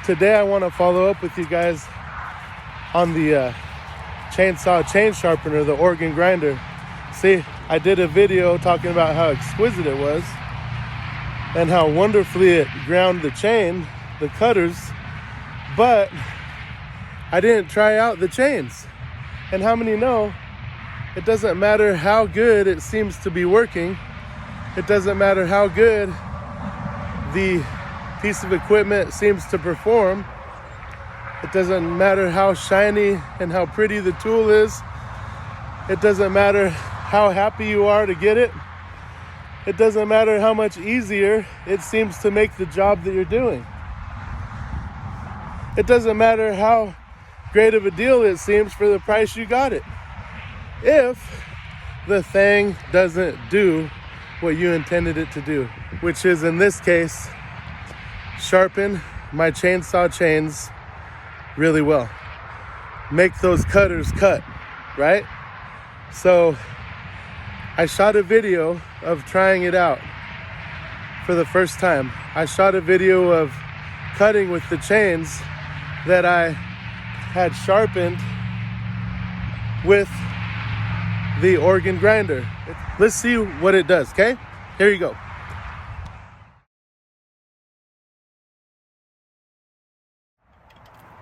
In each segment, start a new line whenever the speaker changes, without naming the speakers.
today I want to follow up with you guys on the chainsaw chain sharpener, the organ grinder. See, I did a video talking about how exquisite it was and how wonderfully it ground the chain, the cutters, but I didn't try out the chains. And how many know it doesn't matter how good it seems to be working, it doesn't matter how good the piece of equipment seems to perform, it doesn't matter how shiny and how pretty the tool is, it doesn't matter how happy you are to get it, it doesn't matter how much easier it seems to make the job that you're doing. It doesn't matter how great of a deal it seems for the price you got it, if the thing doesn't do what you intended it to do, which is, in this case, sharpen my chainsaw chains really well. Make those cutters cut, right? So I shot a video of trying it out for the first time. I shot a video of cutting with the chains that I had sharpened with the organ grinder. Let's see what it does, okay? Here you go.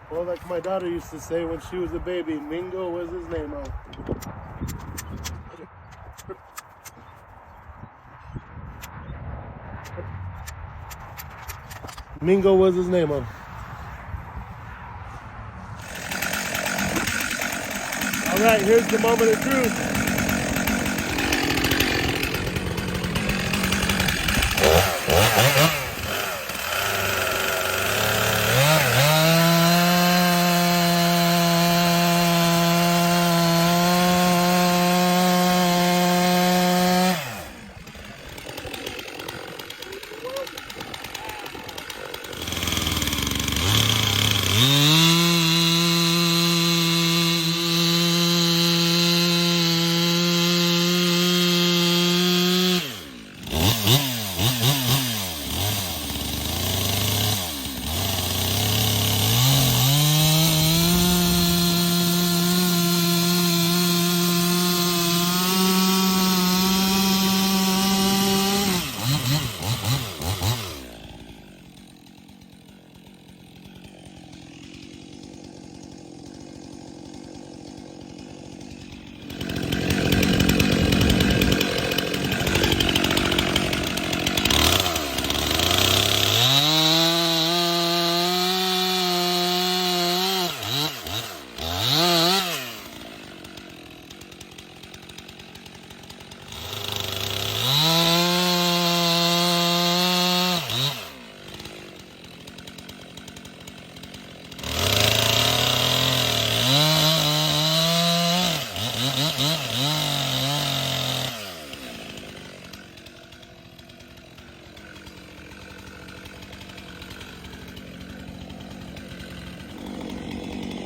Well, like my daughter used to say when she was a baby, Mingo was his name. Mingo was his name. All right, here's the moment of truth.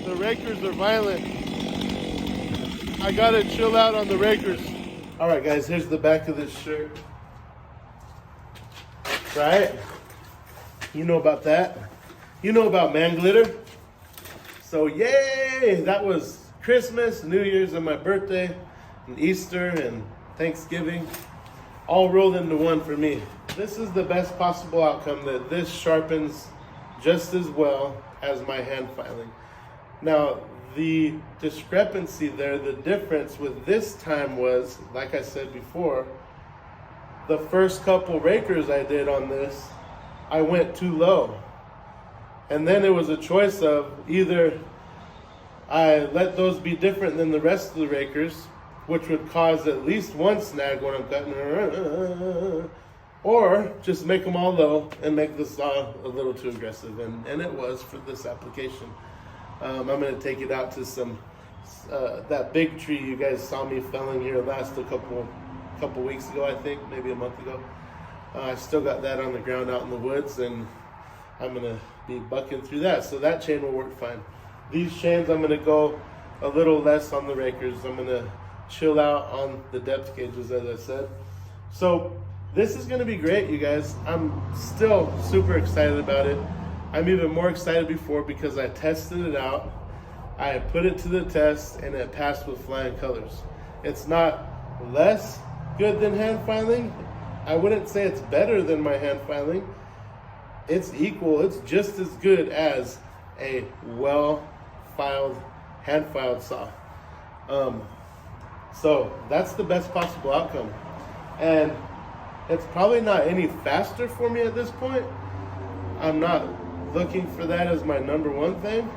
The rakers are violent. I gotta chill out on the rakers. All right, guys, here's the back of this shirt. Right? You know about that. You know about man glitter. So yay, that was Christmas, New Year's, and my birthday, and Easter, and Thanksgiving, all rolled into one for me. This is the best possible outcome, that this sharpens just as well as my hand filing. Now, the discrepancy there, the difference with this time was, like I said before, the first couple rakers I did on this, I went too low. And then it was a choice of either I let those be different than the rest of the rakers, which would cause at least one snag when I'm cutting, or just make them all low and make the saw a little too aggressive. And it was for this application. I'm going to take it out to some, that big tree you guys saw me felling here last a couple weeks ago, I think, maybe a month ago. I still got that on the ground out in the woods, and I'm going to be bucking through that. So that chain will work fine. These chains, I'm going to go a little less on the rakers. I'm going to chill out on the depth gauges, as I said. So this is going to be great, you guys. I'm still super excited about it. I'm even more excited before because I tested it out. I put it to the test and it passed with flying colors. It's not less good than hand filing. I wouldn't say it's better than my hand filing. It's equal, it's just as good as a well-filed, hand-filed saw. So that's the best possible outcome. And it's probably not any faster for me at this point. I'm not looking for that as my number one thing.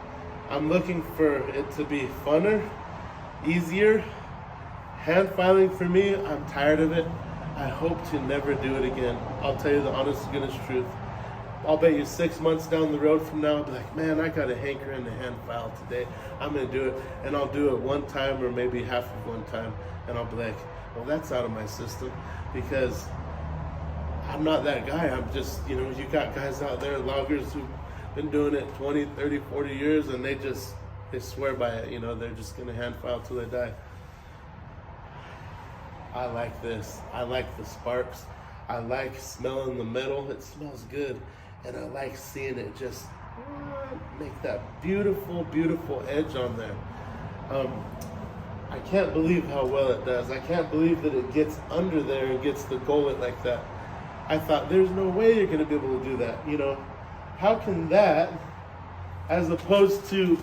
I'm looking for it to be funner, easier. Hand filing for me, I'm tired of it. I hope to never do it again. I'll tell you the honest to goodness truth. I'll bet you 6 months down the road from now, I'll be like, man, I got a hankering to hand file today. I'm gonna do it, and I'll do it one time or maybe half of one time, and I'll be like, well, that's out of my system, because I'm not that guy. I'm just, you got guys out there, loggers who've been doing it 20, 30, 40 years, and they swear by it. They're just gonna hand file till they die. I like this. I like the sparks. I like smelling the metal. It smells good. And I like seeing it just make that beautiful, beautiful edge on there. I can't believe how well it does. I can't believe that it gets under there and gets the gullet like that. I thought, there's no way you're gonna be able to do that. How can that, as opposed to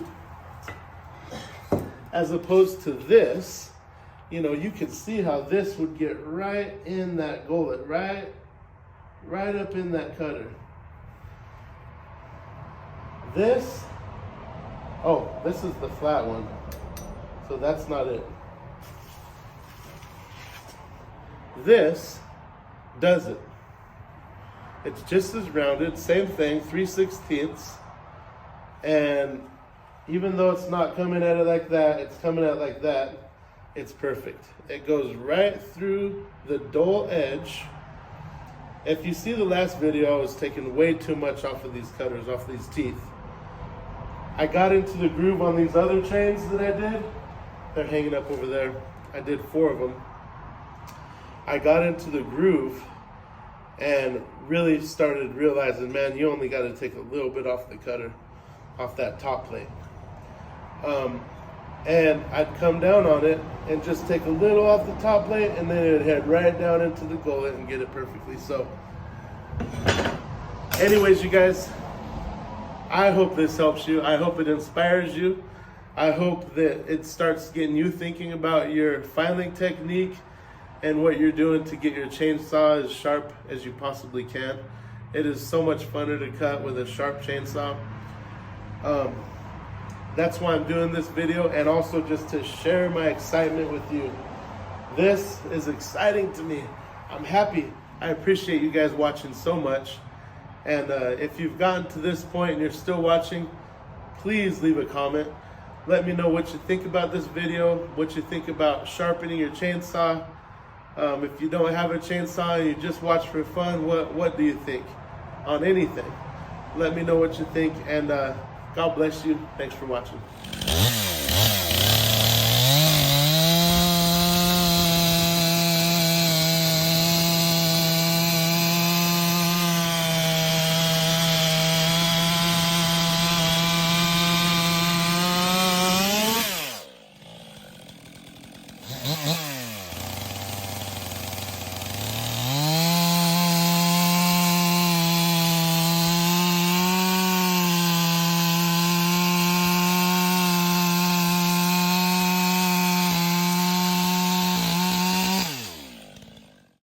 this, you can see how this would get right in that gullet, right up in that cutter. This is the flat one, so that's not it. This does it. It's just as rounded, same thing, 3/16, and even though it's not coming at it like that, it's coming at it like that. It's perfect. It goes right through the dull edge. If you see the last video, I was taking way too much off of these cutters, off these teeth. I got into the groove on these other chains that I did. They're hanging up over there. I did 4 of them. I got into the groove and really started realizing, man, you only got to take a little bit off the cutter, off that top plate. And I'd come down on it and just take a little off the top plate, and then it'd head right down into the gullet and get it perfectly. So anyways, you guys, I hope this helps you. I hope it inspires you. I hope that it starts getting you thinking about your filing technique and what you're doing to get your chainsaw as sharp as you possibly can. It is so much funner to cut with a sharp chainsaw. That's why I'm doing this video, and also just to share my excitement with you. This is exciting to me. I'm happy. I appreciate you guys watching so much. And if you've gotten to this point and you're still watching, please leave a comment. Let me know what you think about this video, what you think about sharpening your chainsaw. If you don't have a chainsaw and you just watch for fun, what do you think on anything? Let me know what you think, and God bless you. Thanks for watching.